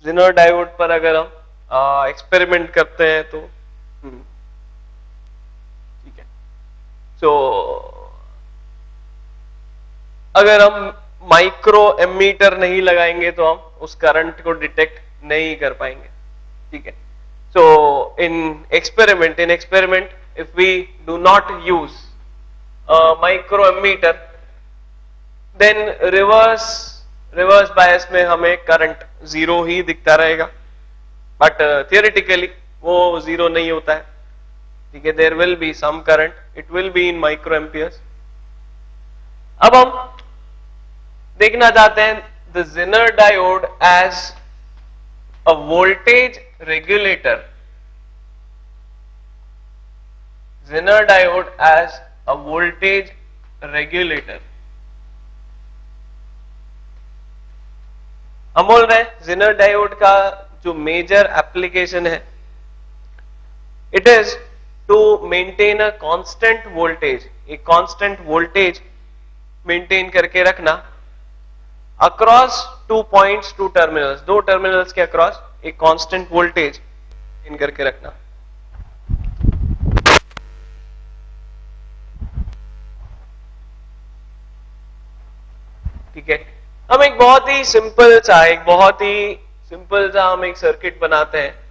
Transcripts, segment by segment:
Zener diode पर अगर हम एक्सपेरिमेंट करते हैं तो ठीक है। सो अगर हम माइक्रो एमीटर नहीं लगाएंगे तो हम उस करंट को डिटेक्ट नहीं कर पाएंगे, ठीक है। So in experiment if we do not use micro ammeter, then reverse reverse bias में हमें करंट जीरो ही दिखता रहेगा, बट थियोरेटिकली वो जीरो नहीं होता है, ठीक है। There will be some current, it will be in micro amperes. अब हम देखना चाहते हैं the Zener diode as a voltage regulator, Zener diode as a voltage regulator. हम बोल रहे हैं जेनर डायोड का जो मेजर एप्लीकेशन है, it is to maintain a constant voltage, एक कांस्टेंट वोल्टेज मेंटेन करके रखना across two points, two terminals, दो टर्मिनल्स के अक्रॉस एक कांस्टेंट वोल्टेज इन करके रखना। ठीक है। हम एक बहुत ही सिंपल सा हम एक सर्किट बनाते हैं।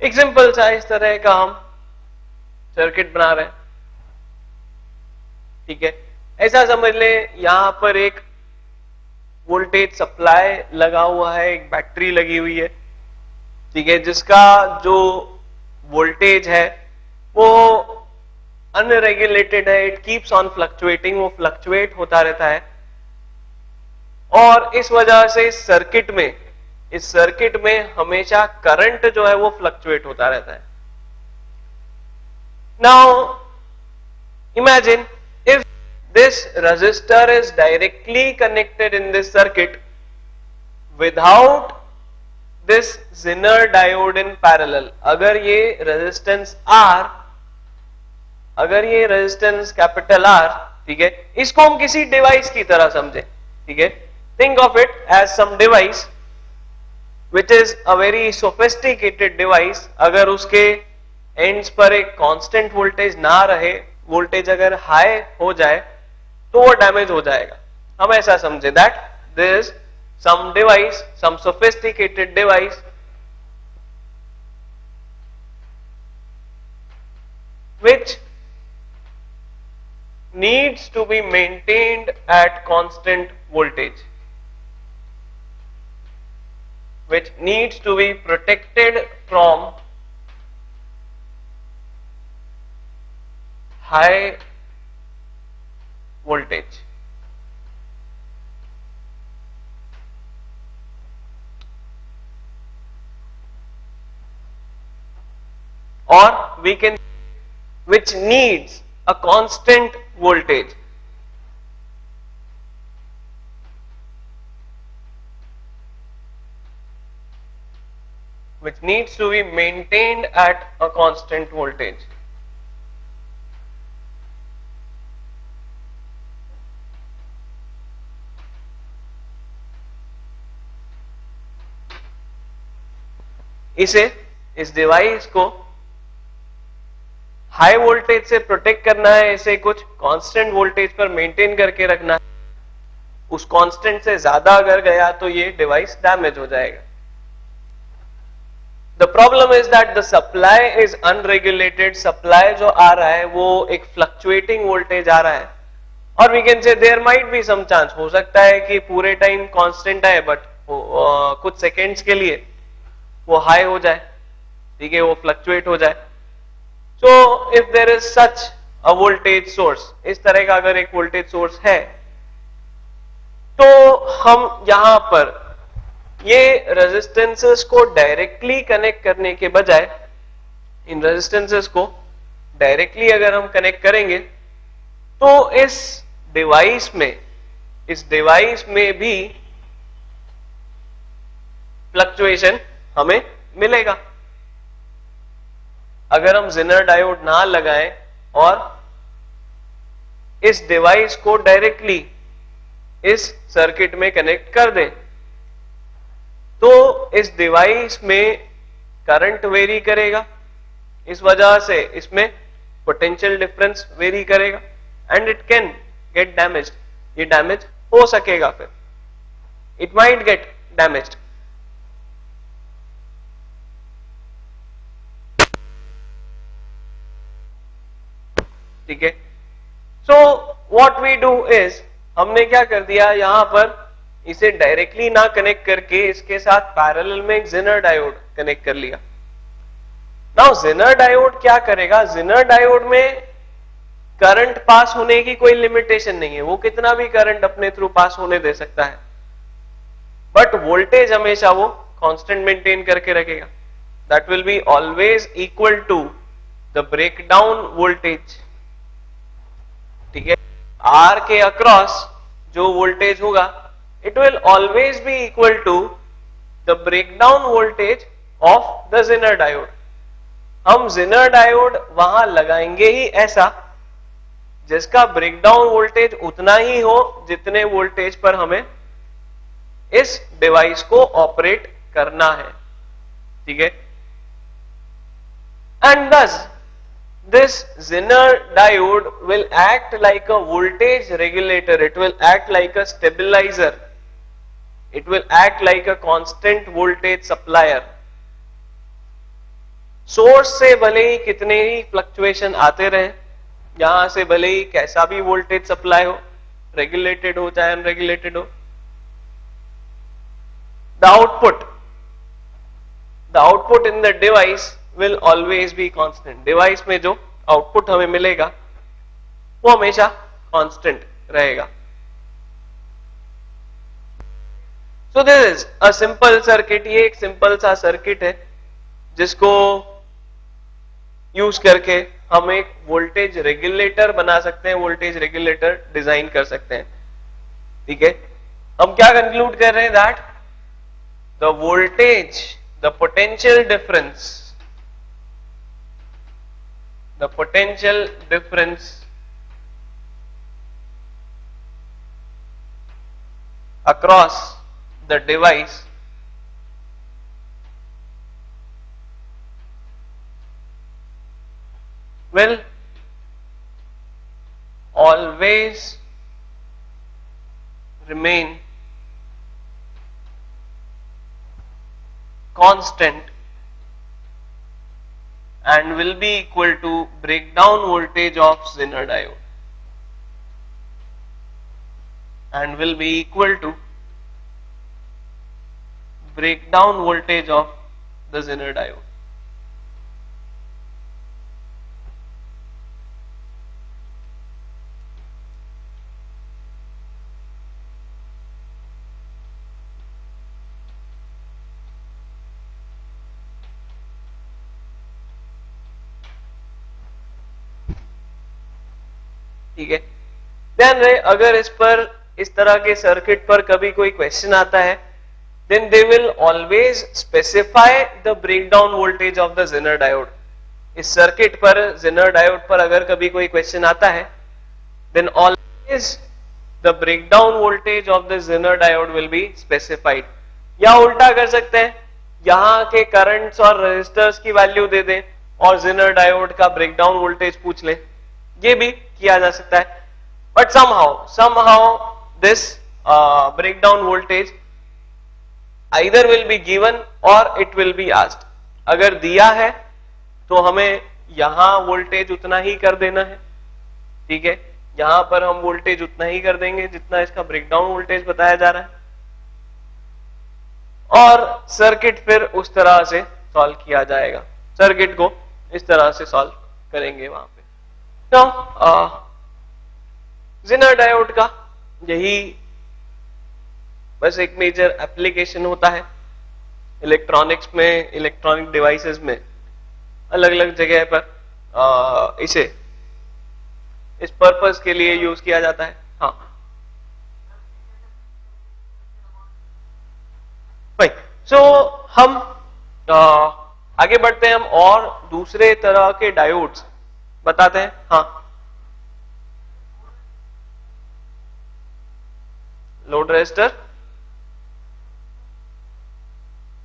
एक सिंपल सा इस तरह का हम सर्किट बना रहे हैं, ठीक है। ऐसा समझ ले यहां पर एक वोल्टेज सप्लाई लगा हुआ है, एक बैटरी लगी हुई है, ठीक है, जिसका जो वोल्टेज है वो अनरेगुलेटेड है, इट कीप्स ऑन फ्लक्चुएटिंग, वो फ्लक्चुएट होता रहता है। और इस वजह से इस सर्किट में हमेशा करंट जो है वो फ्लक्चुएट होता रहता है। Now imagine if this resistor is directly connected in this circuit without this Zener diode in parallel, अगर ये रेजिस्टेंस कैपिटल R, ठीक है, इसको हम किसी डिवाइस की तरह समझे, ठीक है। Think of it as some device which is a very sophisticated device. अगर उसके एंड्स पर एक कांस्टेंट वोल्टेज ना रहे, वोल्टेज अगर हाई हो जाए तो वो डैमेज हो जाएगा। हम ऐसा समझे that there is some device, some sophisticated device which needs to be maintained at constant voltage, which needs to be protected from high voltage. Or we can, which needs a constant voltage, which needs to be maintained at a constant voltage. इस device को high voltage से protect करना है, इसे कुछ constant voltage पर maintain करके रखना है। उस कांस्टेंट से ज्यादा अगर गया तो ये डिवाइस डैमेज हो जाएगा। The problem is that the supply is unregulated. Supply जो आ रहा है वो एक फ्लक्चुएटिंग वोल्टेज आ रहा है, और we can say there might be some chance, हो सकता है कि पूरे टाइम कांस्टेंट आए बट कुछ सेकेंड्स के लिए वो हाई हो जाए, ठीक है, वो फ्लक्चुएट हो जाए। So if there is such a voltage source, इस तरह का अगर एक वोल्टेज सोर्स है, तो हम यहां पर ये रेजिस्टेंसेस को डायरेक्टली कनेक्ट करने के बजाय, इन रेजिस्टेंसेस को डायरेक्टली अगर हम कनेक्ट करेंगे तो इस डिवाइस में भी फ्लक्चुएशन हमें मिलेगा। अगर हम जेनर डायोड ना लगाएं और इस डिवाइस को डायरेक्टली इस सर्किट में कनेक्ट कर दें, तो इस डिवाइस में करंट वेरी करेगा, इस वजह से इसमें पोटेंशियल डिफरेंस वेरी करेगा and it can get damaged. ये डैमेज हो सकेगा, फिर इट माइट गेट डैमेज्ड। ठीक है, so what we do is, हमने क्या कर दिया, यहां पर इसे डायरेक्टली ना कनेक्ट करके इसके साथ पैरेलल में एक जेनर डायोड कनेक्ट कर लिया। नाउ जेनर डायोड क्या करेगा, जेनर डायोड में करंट पास होने की कोई लिमिटेशन नहीं है, वो कितना भी करंट अपने थ्रू पास होने दे सकता है, बट वोल्टेज हमेशा वो कांस्टेंट मेंटेन करके रखेगा। That will be always equal to the breakdown voltage. ठीक है, आर के अक्रॉस जो वोल्टेज होगा, it will always be equal to the breakdown voltage of the Zener diode. हम जेनर डायोड वहां लगाएंगे ही ऐसा जिसका ब्रेकडाउन वोल्टेज उतना ही हो जितने वोल्टेज पर हमें इस डिवाइस को ऑपरेट करना है। ठीक है, and thus this Zener diode will act like a voltage regulator, it will act like a stabilizer, it will act like a constant voltage supplier। Source से भले ही कितने ही फ्लक्चुएशन आते रहे, यहां से भले ही कैसा भी वोल्टेज सप्लाई हो, रेगुलेटेड हो चाहे अनरेगुलेटेड हो, the output in the device will always be constant। Device में जो आउटपुट हमें मिलेगा वो हमेशा कांस्टेंट रहेगा। सो this is a simple circuit. ये एक सिंपल सा सर्किट है जिसको यूज करके हम एक वोल्टेज रेगुलेटर बना सकते हैं, वोल्टेज रेगुलेटर डिजाइन कर सकते हैं। ठीक है, हम क्या कंक्लूड कर रहे हैं, that the voltage, the potential difference, the potential difference across the device will always remain constant and will be equal to breakdown voltage of Zener diode, and will be equal to breakdown voltage of the Zener diode। ठीक है, ध्यान रहे, अगर इस तरह के circuit पर कभी कोई क्वेश्चन आता है, then they will always specify the breakdown voltage of the Zener diode। इस सर्किट पर, Zener diode पर अगर कभी कोई क्वेश्चन आता है, then always the breakdown voltage of the Zener diode will be specified। या उल्टा कर सकते हैं, यहाँ के करंट्स और रेजिस्टर्स की वैल्यू दे दें और जेनर डायोड का ब्रेकडाउन वोल्टेज पूछ लें, ये भी किया जा सकता है। But somehow this breakdown voltage either will be given or it will be asked। अगर दिया है तो हमें यहां वोल्टेज उतना ही कर देना है, ठीक है, यहां पर हम वोल्टेज उतना ही कर देंगे जितना इसका ब्रेकडाउन वोल्टेज बताया जा रहा है, और सर्किट फिर उस तरह से सॉल्व किया जाएगा। सर्किट को इस तरह से सॉल्व करेंगे वहां पे। तो जेनर डायोड का यही बस एक मेजर एप्लीकेशन होता है इलेक्ट्रॉनिक्स में, इलेक्ट्रॉनिक डिवाइसेस में अलग अलग जगह पर इसे इस पर्पस के लिए यूज किया जाता है। हाँ भाई, सो हम आगे बढ़ते हैं, हम और दूसरे तरह के डायोड्स बताते हैं। हाँ, लोड रेजिस्टर,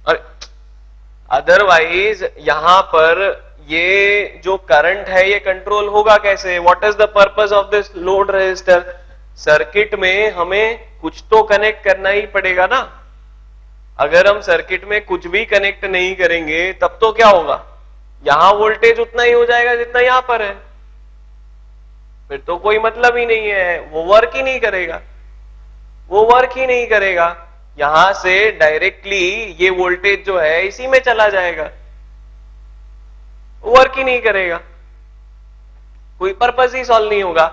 और अदरवाइज यहां पर ये जो करंट है ये कंट्रोल होगा कैसे? What is the purpose of this load resistor? Circuit में हमें कुछ तो कनेक्ट करना ही पड़ेगा ना। अगर हम सर्किट में कुछ भी कनेक्ट नहीं करेंगे तब तो क्या होगा, यहां वोल्टेज उतना ही हो जाएगा जितना यहां पर है, फिर तो कोई मतलब ही नहीं है, वो वर्क ही नहीं करेगा, वो वर्क ही नहीं करेगा। यहां से डायरेक्टली ये वोल्टेज जो है इसी में चला जाएगा, वर्क ही नहीं करेगा, कोई पर्पस ही सॉल्व नहीं होगा।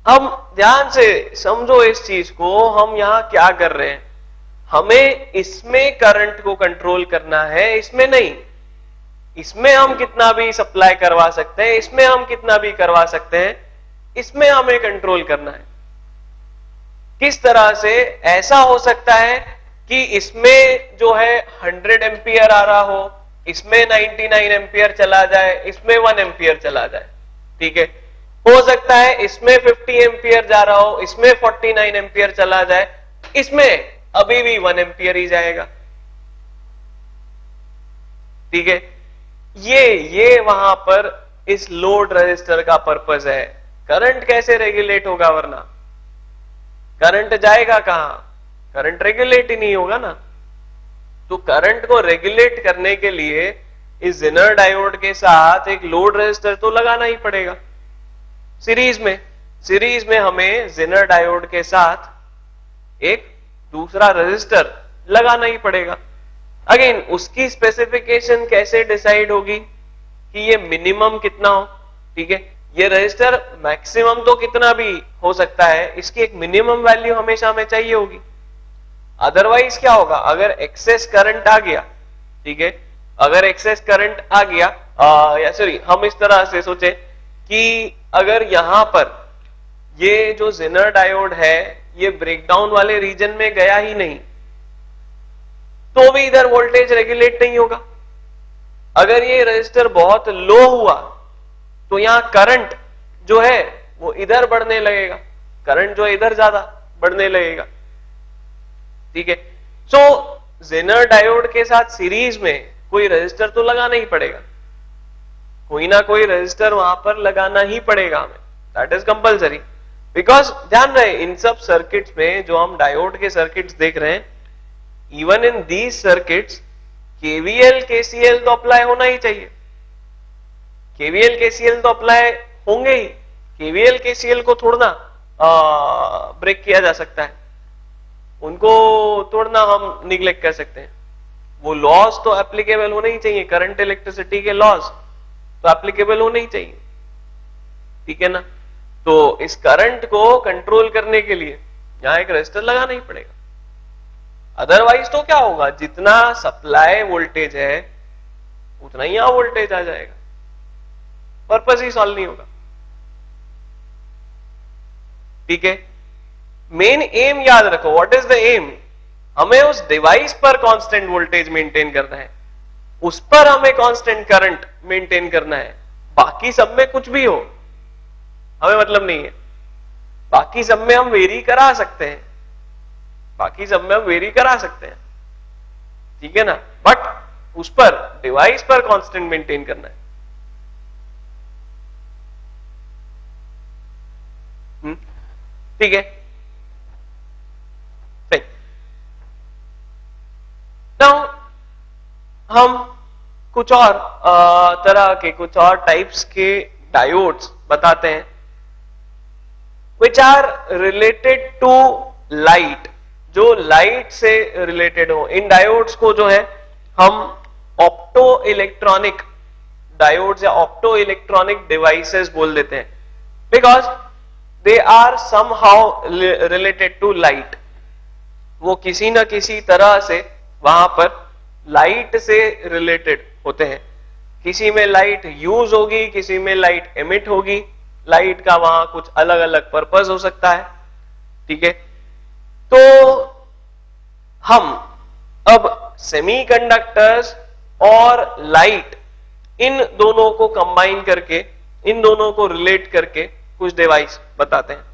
हम ध्यान से समझो इस चीज को, हम यहां क्या कर रहे हैं, हमें इसमें करंट को कंट्रोल करना है, इसमें नहीं। इसमें हम कितना भी सप्लाई करवा सकते हैं, इसमें हम कितना भी करवा सकते हैं, इसमें हमें कंट्रोल करना है। किस तरह से ऐसा हो सकता है कि इसमें जो है 100 एम्पियर आ रहा हो, इसमें 99 एम्पियर चला जाए, इसमें 1 एम्पियर चला जाए, ठीक है। हो सकता है इसमें 50 एम्पियर जा रहा हो, इसमें 49 एम्पियर चला जाए, इसमें अभी भी 1 एम्पियर ही जाएगा, ठीक है। ये वहां पर इस लोड रेजिस्टर का पर्पस है। करंट कैसे रेगुलेट होगा, वरना करंट जाएगा कहां, करंट रेगुलेट ही नहीं होगा ना। तो करंट को रेगुलेट करने के लिए इस जेनर डायोड के साथ एक लोड रेजिस्टर तो लगाना ही पड़ेगा सीरीज में हमें जेनर डायोड के साथ एक दूसरा रेजिस्टर लगाना ही पड़ेगा। अगेन उसकी स्पेसिफिकेशन कैसे डिसाइड होगी कि ये मिनिमम कितना हो, ठीक है। ये रेजिस्टर मैक्सिमम तो कितना भी हो सकता है, इसकी एक मिनिमम वैल्यू हमेशा हमें चाहिए होगी। अदरवाइज क्या होगा, अगर एक्सेस करंट आ गया, ठीक है, अगर एक्सेस करंट आ गया या सॉरी हम इस तरह से सोचे कि अगर यहां पर ये जो जेनर डायोड है ये ब्रेकडाउन वाले रीजन में गया ही नहीं तो भी इधर वोल्टेज रेगुलेट नहीं होगा। अगर ये रेजिस्टर बहुत लो हुआ तो यहां करंट जो है वो इधर बढ़ने लगेगा, करंट जो है इधर ज्यादा बढ़ने लगेगा, ठीक है। सो जेनर डायोड के साथ सीरीज में कोई रेजिस्टर तो लगाना ही पड़ेगा, कोई ना कोई रेजिस्टर वहां पर लगाना ही पड़ेगा हमें, दैट इज कंपल्सरी। बिकॉज ध्यान रहे इन सब सर्किट्स में जो हम डायोड के सर्किट्स देख रहे हैं, even in these circuits KVL KCL तो अप्लाई होना ही चाहिए, केवीएल केसीएल तो अप्लाई होंगे ही। केवीएल केसीएल को थोड़ा ब्रेक किया जा सकता है, उनको तोड़ना हम निग्लेक्ट कर सकते हैं। वो लॉस तो एप्लीकेबल होने ही चाहिए, करंट इलेक्ट्रिसिटी के लॉस तो एप्लीकेबल होने ही चाहिए, ठीक है ना। तो इस करंट को कंट्रोल करने के लिए यहां एक रेजिस्टर लगाना ही पड़ेगा। अदरवाइज तो क्या होगा, जितना सप्लाई वोल्टेज है उतना ही यहां वोल्टेज आ जाएगा, पर्पस ही सॉल्व नहीं होगा, ठीक है। मेन एम याद रखो, व्हाट इज द एम, हमें उस डिवाइस पर कांस्टेंट वोल्टेज मेंटेन करना है, उस पर हमें कांस्टेंट करंट मेंटेन करना है। बाकी सब में कुछ भी हो हमें मतलब नहीं है, बाकी सब में हम वेरी करा सकते हैं, बाकी सब में हम वेरी करा सकते हैं, ठीक है ना, बट उस पर डिवाइस पर कांस्टेंट मेंटेन करना है। ठीक है, सही। नाउ हम कुछ और तरह के, कुछ और टाइप्स के डायोड्स बताते हैं which are related to light, जो लाइट से रिलेटेड हो। इन डायोड्स को जो है हम ऑप्टो इलेक्ट्रॉनिक डायोड्स या ऑप्टो इलेक्ट्रॉनिक डिवाइसेस बोल देते हैं, because they are somehow related to light. वो किसी ना किसी तरह से वहां पर लाइट से रिलेटेड होते हैं। किसी में लाइट यूज होगी, किसी में लाइट एमिट होगी, लाइट का वहां कुछ अलग अलग पर्पस हो सकता है। ठीक है, तो हम अब सेमीकंडक्टर्स और लाइट, इन दोनों को कंबाइन करके, इन दोनों को रिलेट करके कुछ डिवाइस बताते हैं।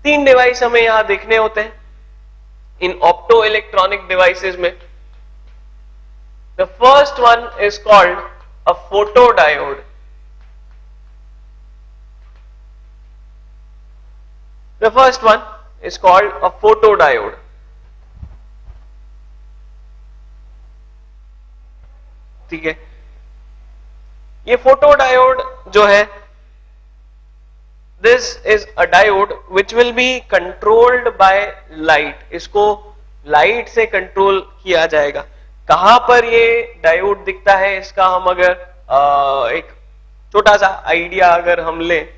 3 डिवाइस हमें यहां देखने होते हैं इन ऑप्टो इलेक्ट्रॉनिक डिवाइसेस में। The first one is called a photodiode. The first one is called a photodiode. ठीक है, ये फोटोडायोड जो है, this is a diode which will be controlled by light. इसको लाइट से कंट्रोल किया जाएगा। कहां पर ये डायोड दिखता है, इसका हम अगर एक छोटा सा आइडिया अगर हम लें,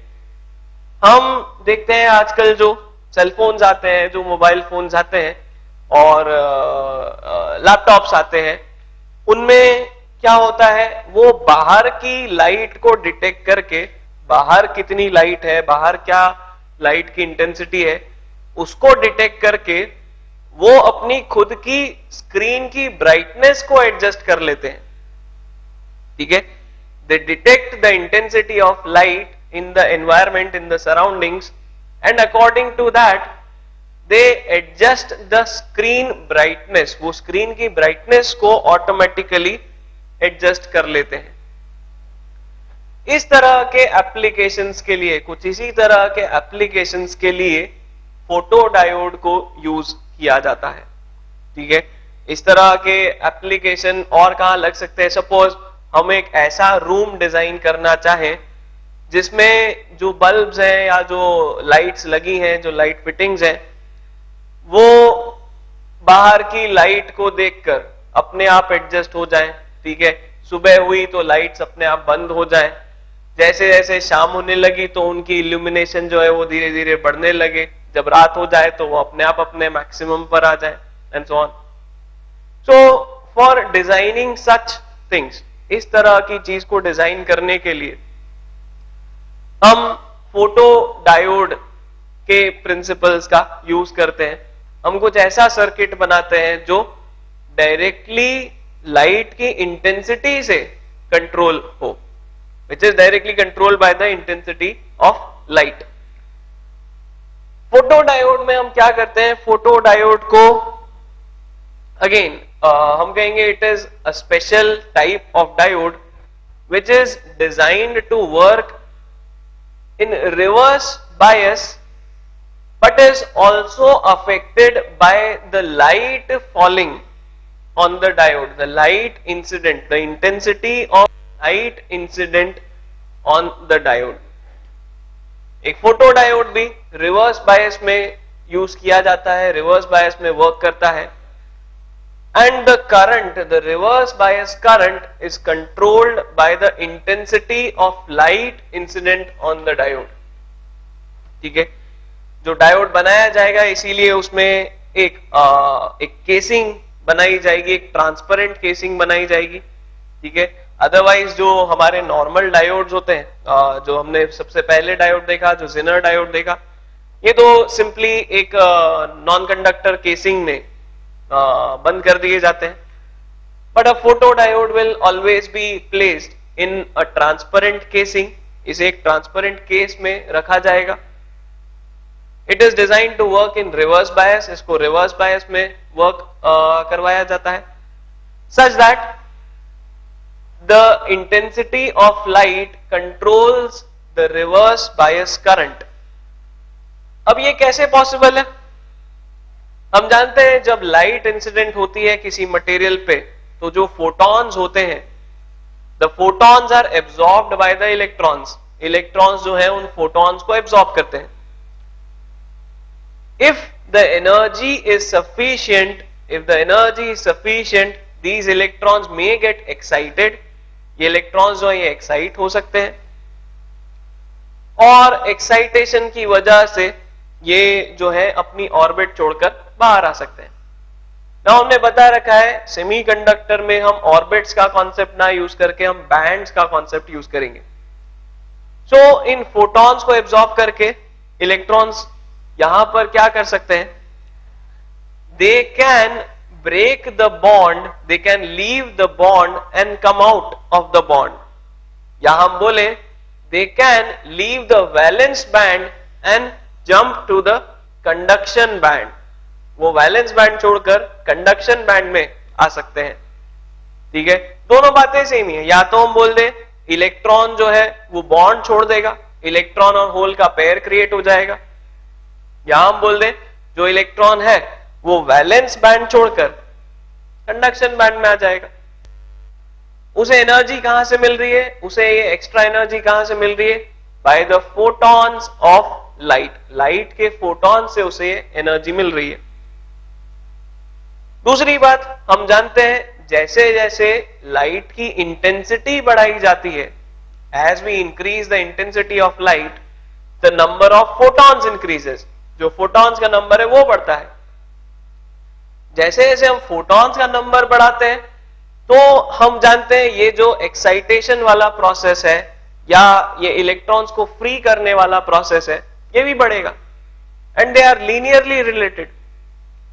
हम देखते हैं आजकल जो सेलफोन्स आते हैं, जो मोबाइल फोन्स आते हैं और लैपटॉप्स आते हैं, उनमें क्या होता है, वो बाहर की लाइट को डिटेक्ट करके, बाहर कितनी लाइट है, बाहर क्या लाइट की इंटेंसिटी है, उसको डिटेक्ट करके वो अपनी खुद की स्क्रीन की ब्राइटनेस को एडजस्ट कर लेते हैं। ठीक है, दे detect the intensity of light in the environment, in the surroundings, and according to that they adjust the screen brightness. वो स्क्रीन की ब्राइटनेस को ऑटोमेटिकली एडजस्ट कर लेते हैं। इस तरह के एप्लीकेशंस के लिए, कुछ इसी तरह के एप्लीकेशंस के लिए फोटोडायोड को यूज किया जाता है। ठीक है, इस तरह के एप्लीकेशन और कहां लग सकते हैं? सपोज हम एक ऐसा रूम डिजाइन करना चाहें जिसमें जो बल्ब्स हैं या जो लाइट्स लगी हैं, जो लाइट फिटिंग्स हैं, वो बाहर की लाइट को देखकर अपने आप एडजस्ट हो जाएं। ठीक है, सुबह हुई तो लाइट्स अपने आप बंद हो जाएं, जैसे जैसे शाम होने लगी तो उनकी इल्यूमिनेशन जो है वो धीरे धीरे बढ़ने लगे, जब रात हो जाए तो वो अपने आप अपने मैक्सिमम पर आ जाए, and so on. So for designing such things, इस तरह की चीज को डिजाइन करने के लिए हम फोटो डायोड के प्रिंसिपल्स का यूज करते हैं। हम कुछ ऐसा सर्किट बनाते हैं जो डायरेक्टली लाइट की इंटेंसिटी से कंट्रोल हो, which is directly controlled by the intensity of light. Photo diode में हम क्या करते हैं? फोटो डायोड को अगेन हम कहेंगे it is a special type of diode which is designed to work in reverse bias, but is also affected by the light falling on the diode, the light incident, the intensity of light incident on the diode. एक photo diode भी reverse bias में use किया जाता है, reverse bias में work करता है, and the current, the reverse bias current is controlled by the intensity of light incident on the diode. ठीक है, जो डायोड बनाया जाएगा इसीलिए उसमें एक केसिंग बनाई जाएगी, एक ट्रांसपेरेंट केसिंग बनाई जाएगी। ठीक है, अदरवाइज जो हमारे नॉर्मल डायोड्स होते हैं, जो हमने सबसे पहले डायोड देखा, जो जेनर डायोड देखा, ये तो सिंपली एक नॉन कंडक्टर केसिंग में बंद कर दिए जाते हैं। But a photo diode will always be placed in a transparent casing. इसे एक ट्रांसपेरेंट केस में रखा जाएगा it is design to work in reverse bias, इसको रिवर्स बायस में वर्क करवाया जाता है, such that the intensity of light controls the reverse bias current. अब ये कैसे पॉसिबल है? हम जानते हैं जब लाइट इंसिडेंट होती है किसी मटेरियल पे तो जो फोटॉन्स होते हैं, the photons are absorbed by the electrons, electrons जो है उन फोटॉन्स को एब्जॉर्ब करते हैं। If the energy is sufficient these electrons may get excited, ये इलेक्ट्रॉन्स जो है ये एक्साइट हो सकते हैं और एक्साइटेशन की वजह से ये जो है अपनी ऑर्बिट छोड़कर बाहर आ सकते हैं। ना हमने बता रखा है सेमीकंडक्टर में हम ऑर्बिट्स का कॉन्सेप्ट ना यूज करके हम बैंड्स का कॉन्सेप्ट यूज करेंगे। सो इन फोटॉन्स को एब्जॉर्ब करके इलेक्ट्रॉन्स यहां पर क्या कर सकते हैं, they can break the bond, they can leave the bond and come out of the bond, या हम बोले they can leave the valence band and jump to the conduction band, वो वैलेंस बैंड छोड़कर कंडक्शन बैंड में आ सकते हैं। ठीक है, दोनों बातें सेम ही है। या तो हम बोल दे इलेक्ट्रॉन जो है वो बॉन्ड छोड़ देगा, इलेक्ट्रॉन और होल का पेयर क्रिएट हो जाएगा, या हम बोल दे जो इलेक्ट्रॉन है वो वैलेंस बैंड छोड़कर कंडक्शन बैंड में आ जाएगा। उसे एनर्जी कहां से मिल रही है, उसे ये एक्स्ट्रा एनर्जी कहां से मिल रही है, by the photons of light, light के फोटॉन से उसे एनर्जी मिल रही है। दूसरी बात हम जानते हैं जैसे जैसे लाइट की इंटेंसिटी बढ़ाई जाती है, as we increase the intensity of light the number of photons increases, जो फोटॉन्स का नंबर है वो बढ़ता है। जैसे जैसे हम फोटॉन्स का नंबर बढ़ाते हैं तो हम जानते हैं ये जो एक्साइटेशन वाला प्रोसेस है या ये इलेक्ट्रॉन्स को फ्री करने वाला प्रोसेस है ये भी बढ़ेगा, and they are linearly related.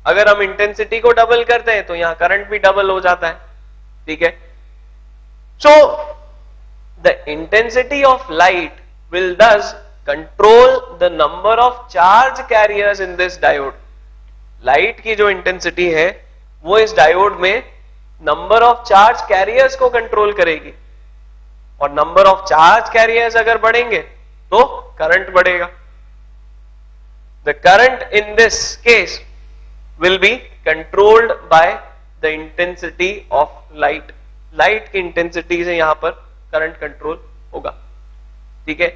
अगर हम इंटेंसिटी को डबल करते हैं तो यहां करंट भी डबल हो जाता है। ठीक है, so the intensity of light will thus control the number of charge carriers in this diode. Light की जो इंटेंसिटी है वो इस डायोड में नंबर ऑफ चार्ज कैरियर्स को कंट्रोल करेगी, और नंबर ऑफ चार्ज कैरियर्स अगर बढ़ेंगे तो करंट बढ़ेगा। The current in this case will be controlled by the intensity of light, light की इंटेंसिटी से यहां पर करंट कंट्रोल होगा। ठीक है,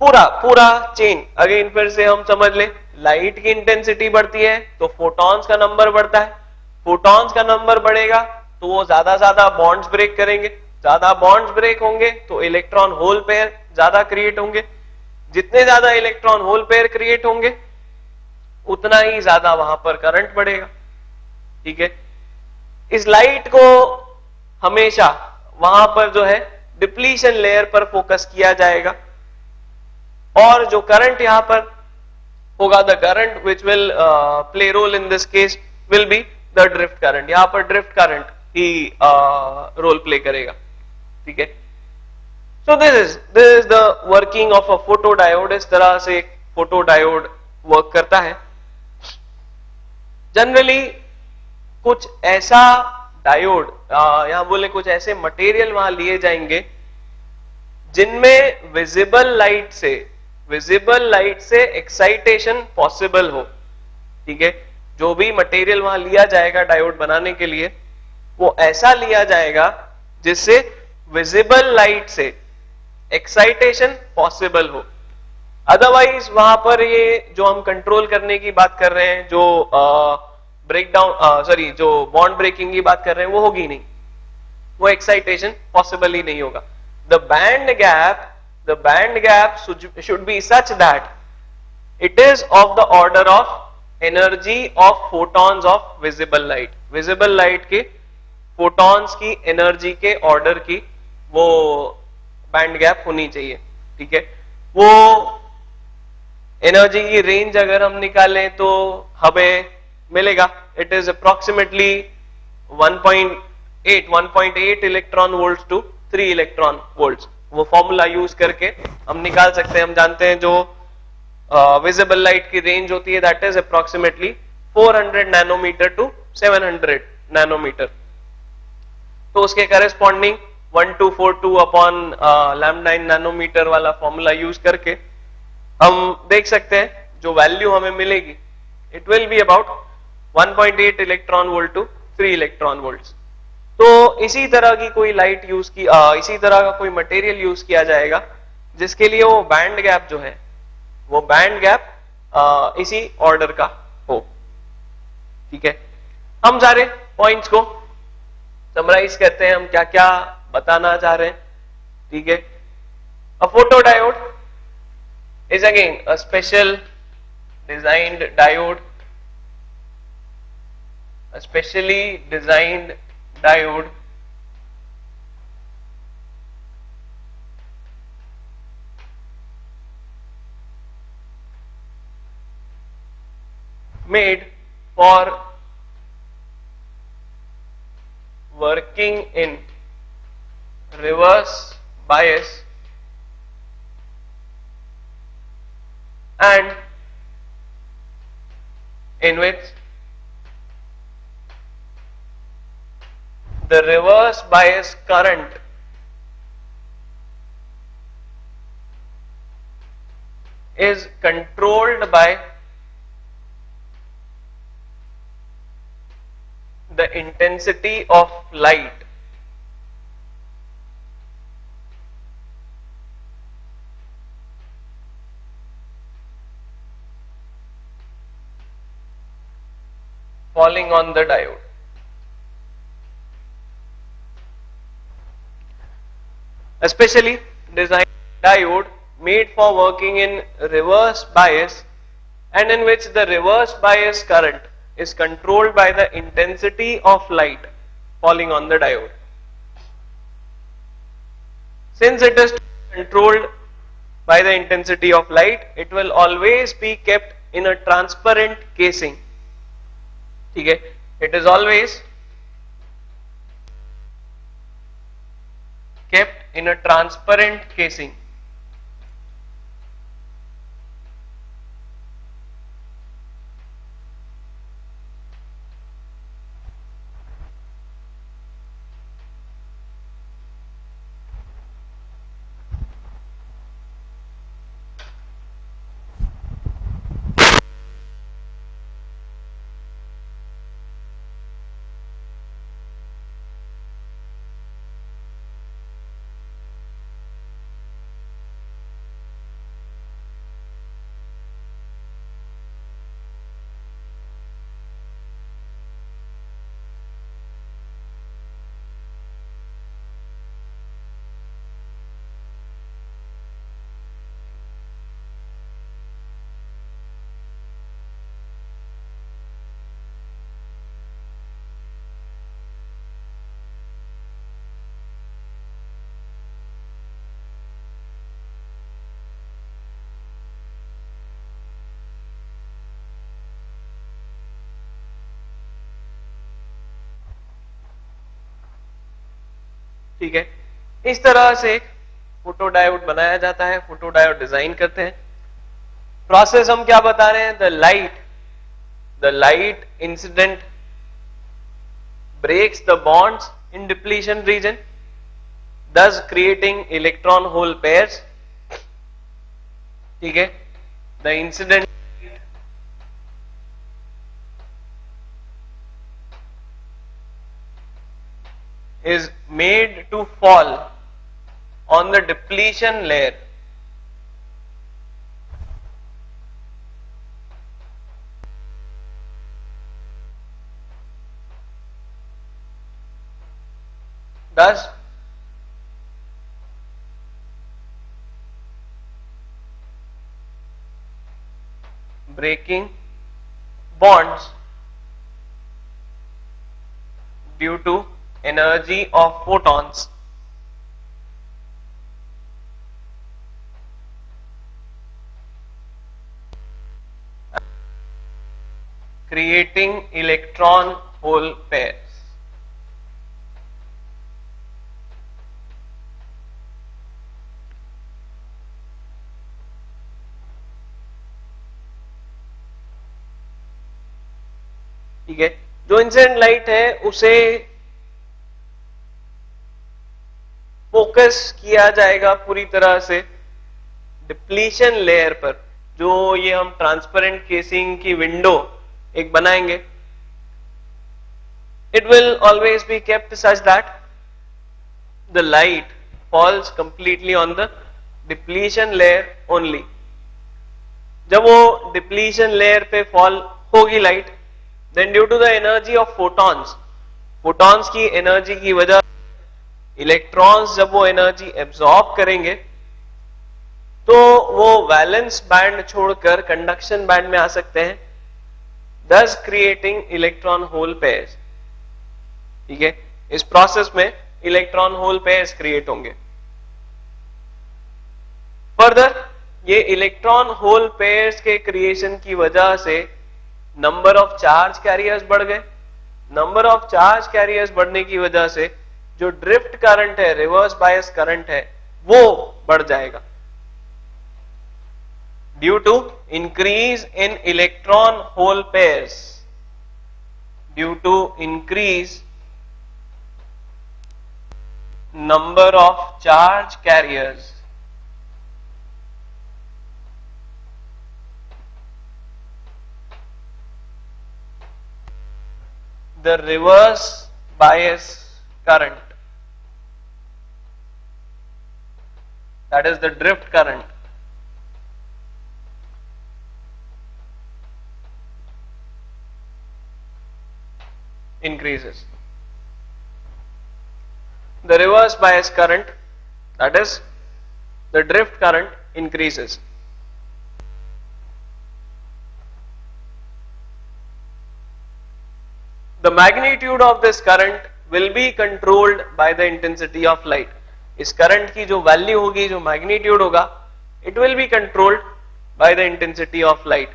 पूरा चेन अगेन फिर से हम समझ ले, लाइट की इंटेंसिटी बढ़ती है तो फोटॉन्स का नंबर बढ़ता है, फोटॉन्स का नंबर बढ़ेगा तो वो ज्यादा बॉन्ड्स ब्रेक करेंगे, ज्यादा बॉन्ड्स ब्रेक होंगे तो इलेक्ट्रॉन होल पेयर ज्यादा क्रिएट होंगे, जितने ज्यादा इलेक्ट्रॉन होल पेयर क्रिएट होंगे उतना ही ज्यादा वहां पर करंट बढ़ेगा। ठीक है, इस लाइट को हमेशा वहां पर जो है डिप्लीशन लेयर पर फोकस किया जाएगा, और जो करंट यहां पर होगा, the current which will play role in this case will be the drift current, यहां पर ड्रिफ्ट करंट ही रोल प्ले करेगा। ठीक है, so this is the working of a photo diode. इस तरह से फोटो डायोड वर्क करता है। जनरली कुछ ऐसा डायोड यहां बोले कुछ ऐसे मटेरियल वहां लिए जाएंगे जिनमें विजिबल लाइट से एक्साइटेशन पॉसिबल हो। ठीक है, जो भी मटेरियल वहां लिया जाएगा डायोड बनाने के लिए वो ऐसा लिया जाएगा जिससे विजिबल लाइट से एक्साइटेशन पॉसिबल हो। अदरवाइज वहां पर ये जो हम कंट्रोल करने की बात कर रहे हैं, जो जो बॉन्ड ब्रेकिंग की बात कर रहे हैं वो होगी नहीं, वो एक्साइटेशन पॉसिबल ही नहीं होगा। The band gap should be such that it is of the order of energy of photons of visible light. Visible light के photons की एनर्जी के ऑर्डर की वो बैंड गैप होनी चाहिए। ठीक है, वो एनर्जी की रेंज अगर हम निकालें तो हमें मिलेगा it is approximately 1.8 electron volts to 3 electron volts. वो फॉर्मूला यूज करके हम निकाल सकते हैं। हम जानते हैं जो विजिबल लाइट की रेंज होती है that is approximately 400 nanometer to 700 nanometer. तो उसके corresponding 1242 upon lambda in nanometer वाला फॉर्मूला यूज करके हम देख सकते हैं जो वैल्यू हमें मिलेगी it will be about 1.8 electron volt to 3 electron volts. तो इसी तरह की कोई लाइट यूज की इसी तरह का कोई मटेरियल यूज किया जाएगा जिसके लिए वो बैंड गैप जो है वो बैंड गैप इसी ऑर्डर का हो। ठीक है, हम सारे पॉइंट्स को समराइज करते हैं, हम क्या क्या बताना चाह रहे हैं। ठीक है, अ photodiode is again a special designed diode, a specially designed diode made for working in reverse bias and in which the reverse bias current is controlled by the intensity of light falling on the diode. A specially designed diode made for working in reverse bias and in which the reverse bias current is controlled by the intensity of light falling on the diode. Since it is controlled by the intensity of light, it will always be kept in a transparent casing. ठीक है, it is always kept in a transparent casing. ठीक है, इस तरह से एक photodiode बनाया जाता है, फोटोडायोड डिजाइन करते हैं। प्रोसेस हम क्या बता रहे हैं, the light incident breaks the bonds in depletion region thus creating electron hole pairs. ठीक है, the incident is made to fall on the depletion layer thus breaking bonds due to energy of photons. Creating electron hole pairs. ठीक है, जो incident light है उसे focus किया जाएगा पूरी तरह से डिप्लीशन लेयर पर। जो ये हम ट्रांसपेरेंट केसिंग की विंडो एक बनाएंगे, it will always be kept such that the light falls completely on the depletion layer only. जब वो depletion layer पे fall होगी light, then due to the energy of photons, photons की energy की वजह इलेक्ट्रॉन्स जब वो एनर्जी एब्जॉर्ब करेंगे तो वो वैलेंस बैंड छोड़कर कंडक्शन बैंड में आ सकते हैं, thus creating electron hole pairs. ठीक है, इस प्रोसेस में इलेक्ट्रॉन होल पेयर्स क्रिएट होंगे। फर्दर ये इलेक्ट्रॉन होल पेयर्स के क्रिएशन की वजह से नंबर ऑफ चार्ज कैरियर्स बढ़ गए। नंबर ऑफ चार्ज कैरियर्स बढ़ने की वजह से जो ड्रिफ्ट करंट है, रिवर्स बायस करंट है, वो बढ़ जाएगा due to increase in electron hole pairs, due to increase number of charge carriers, the reverse bias current, that is the drift current, increases. The reverse bias current, that is the drift current, increases. The magnitude of this current will be controlled by the intensity of light. इस current की जो value होगी, जो magnitude होगा, it will be controlled by the intensity of light.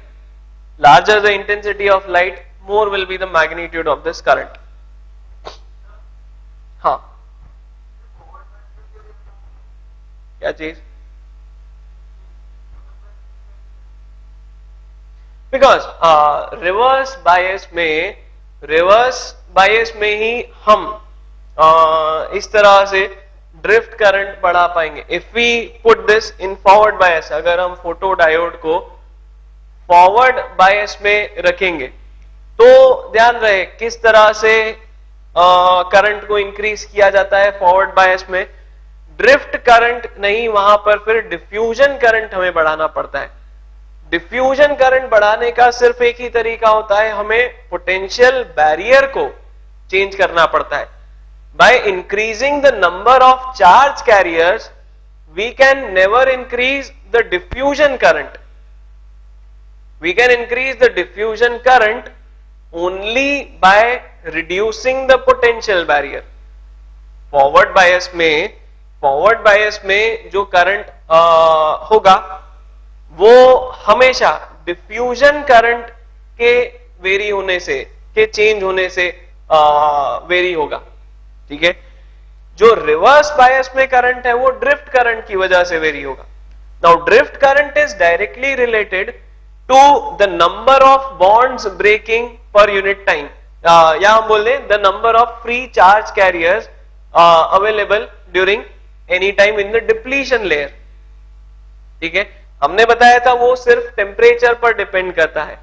Larger the intensity of light, more will be the magnitude of this current. हाँ, क्या चीज? Because reverse bias में ही हम इस तरह से ड्रिफ्ट करंट बढ़ा पाएंगे। If we put this in forward bias, अगर हम फोटो डायोड को फॉरवर्ड बायस में रखेंगे तो ध्यान रहे किस तरह से करंट को इंक्रीज किया जाता है फॉरवर्ड बायस में। ड्रिफ्ट करंट नहीं, वहां पर फिर डिफ्यूजन करंट हमें बढ़ाना पड़ता है। डिफ्यूजन करंट बढ़ाने का सिर्फ एक ही तरीका होता है, हमें पोटेंशियल बैरियर को चेंज करना पड़ता है। By increasing the number of charge carriers we can never increase the diffusion current. We can increase the diffusion current only by reducing the potential barrier. Forward bias में जो current होगा वो हमेशा diffusion current के very होने से, के change होने से वेरी होगा। ठीक है, जो रिवर्स बायस में करंट है वो ड्रिफ्ट करंट की वजह से वेरी होगा। Now drift current is directly related to the number of bonds breaking per unit time, या हम बोल दें the number of free charge carriers available during any time in the depletion layer. ठीक है, हमने बताया था वो सिर्फ टेम्परेचर पर डिपेंड करता है,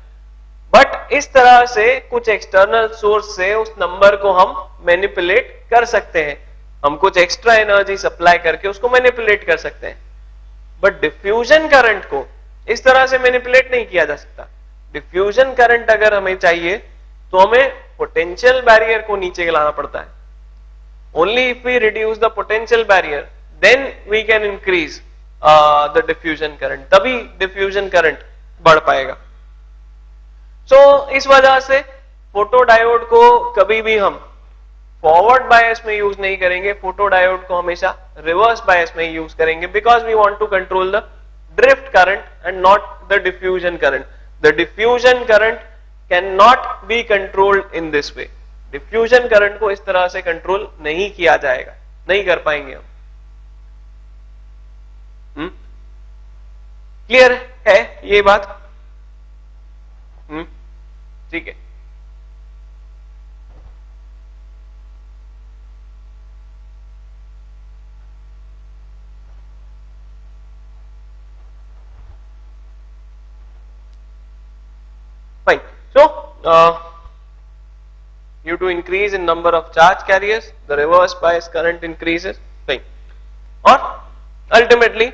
बट इस तरह से कुछ एक्सटर्नल सोर्स से उस नंबर को हम मैनिपुलेट कर सकते हैं। हम कुछ एक्स्ट्रा एनर्जी सप्लाई करके उसको मैनिपुलेट कर सकते हैं, बट डिफ्यूजन करंट को इस तरह से मैनिपुलेट नहीं किया जा सकता। डिफ्यूजन करंट अगर हमें चाहिए तो हमें पोटेंशियल बैरियर को नीचे लाना पड़ता है। Only if we reduce the potential barrier, then we can increase the diffusion current. तभी diffusion current बढ़ पाएगा। So इस वजह से फोटो डायोड को कभी भी हम फॉरवर्ड बायस में यूज नहीं करेंगे, फोटो डायोड को हमेशा रिवर्स बायस में यूज करेंगे, because we want to control the drift current and not the diffusion current. The diffusion current can not be controlled in this way. Diffusion current को इस तरह से कंट्रोल नहीं किया जाएगा, नहीं कर पाएंगे हम। क्लियर है ये बात? ठीक है, So due to increase in number of charge carriers, the reverse bias current increases. Fine. और ultimately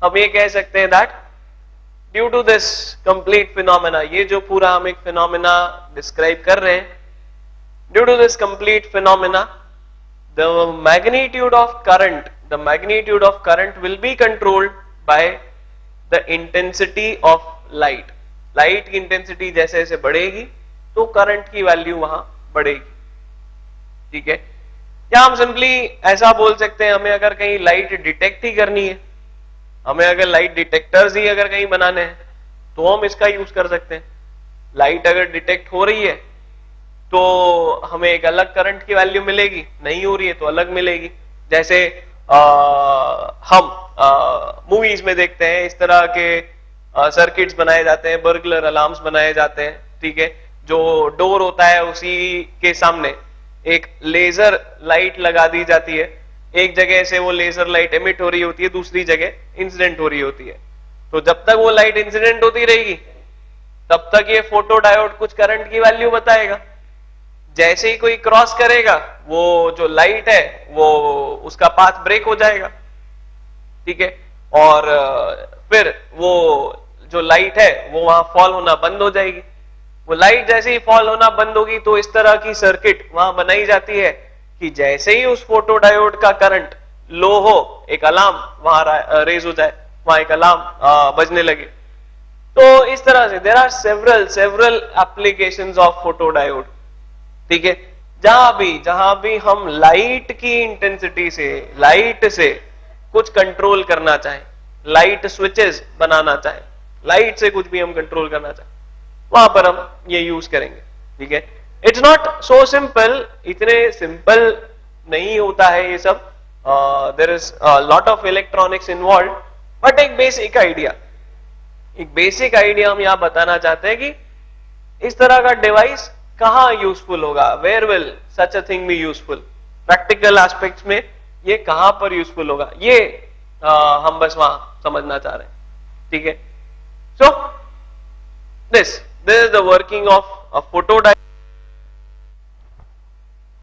हम ये कह सकते हैं that due to this complete phenomena, ये जो पूरा हम एक phenomena describe कर रहे हैं, due to this complete phenomena, the magnitude of current will be controlled by the intensity of light. Light की इंटेंसिटी जैसे जैसे बढ़ेगी तो करंट की वैल्यू वहां बढ़ेगी. ठीक है, या हम सिंपली ऐसा बोल सकते हैं, हमें अगर कहीं लाइट डिटेक्ट ही करनी है, हमें अगर लाइट डिटेक्टर्स ही अगर कहीं बनाने हैं तो हम इसका यूज कर सकते हैं. लाइट अगर डिटेक्ट हो रही है तो हमें एक अलग करंट की वैल्यू मिलेगी, नहीं हो रही है तो अलग मिलेगी. जैसे हम मूवीज में देखते हैं इस तरह के सर्किट्स बनाए जाते हैं, बर्गलर अलार्म्स बनाए जाते हैं. ठीक है, जो डोर होता है उसी के सामने एक लेजर लाइट लगा दी जाती है. एक जगह से वो लेजर लाइट एमिट हो रही होती है, दूसरी जगह इंसिडेंट हो रही होती है. तो जब तक वो लाइट इंसिडेंट होती रहेगी तब तक ये फोटो डायोड कुछ करंट की वैल्यू बताएगा. जैसे ही कोई क्रॉस करेगा वो जो लाइट है वो उसका पाथ ब्रेक हो जाएगा. ठीक है, और फिर वो जो लाइट है वो वहां फॉल होना बंद हो जाएगी. वो लाइट जैसे ही फॉल होना बंद होगी तो इस तरह की सर्किट वहां बनाई जाती है कि जैसे ही उस फोटो डायोड का करंट लो हो, एक अलार्म वहां रेज हो जाए, वहां एक अलार्म बजने लगे. तो इस तरह से there are several applications of photo diode. ठीक है, जहां भी हम लाइट की इंटेंसिटी से, लाइट से कुछ कंट्रोल करना चाहें, लाइट स्विचेस बनाना चाहें, लाइट से कुछ भी हम कंट्रोल करना चाहें, वहां पर हम ये यूज करेंगे. ठीक है, इट्स नॉट सो सिंपल, इतने सिंपल नहीं होता है ये सब. There is lot of electronics involve, but एक बेसिक आइडिया हम यहां बताना चाहते हैं कि इस तरह का डिवाइस कहां यूजफुल होगा, where will such a thing be useful. Practical aspects में ये कहां पर यूजफुल होगा, ये हम बस वहां समझना चाह रहे हैं. ठीक है, so this is the working of a photo diode.